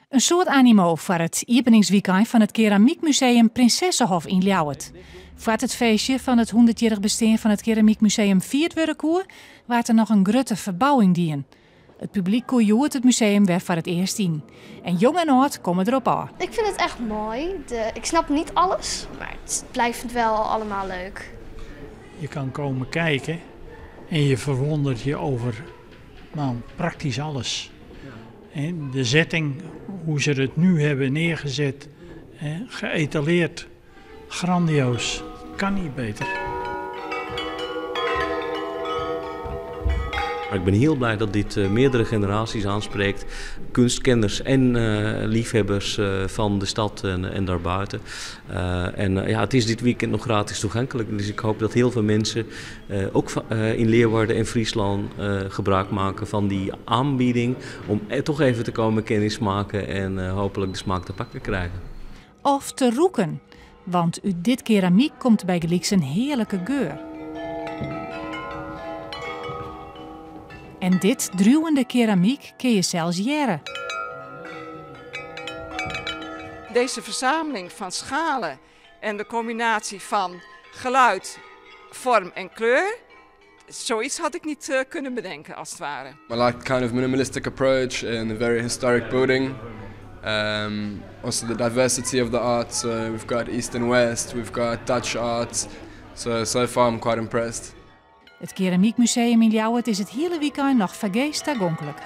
Een soort animo voor het openingsweekend van het Keramiekmuseum Prinsessenhof in Ljouwert. Voor het feestje van het 100-jarig bestaan van het Keramiekmuseum viert worden koer, waart er nog een grote verbouwing dien. Het publiek koerjoert het museum weer voor het eerst in. En jong en oud komen erop aan. Ik vind het echt mooi. Ik snap niet alles, maar het blijft wel allemaal leuk. Je kan komen kijken en je verwondert je over praktisch alles. De setting, hoe ze het nu hebben neergezet, geëtaleerd, grandioos, kan niet beter. Ik ben heel blij dat dit meerdere generaties aanspreekt. Kunstkenners en liefhebbers van de stad en daarbuiten. Het is dit weekend nog gratis toegankelijk. Dus ik hoop dat heel veel mensen, ook in Leeuwarden en Friesland, gebruik maken van die aanbieding. Om toch even te komen kennismaken en hopelijk de smaak te pakken krijgen. Of te roeken, want uit dit keramiek komt bij gelieks een heerlijke geur. En dit druwende keramiek kun je zelfs jaren. Deze verzameling van schalen en de combinatie van geluid, vorm en kleur, zoiets had ik niet kunnen bedenken als het ware. I like the kind of minimalistic approach in a very historic building. Also the diversity of the art. So we've got East and West, we've got Dutch art. So far I'm quite impressed. Het Keramiekmuseum in Ljouwert is het hele weekend nog vergeest gonkelijk.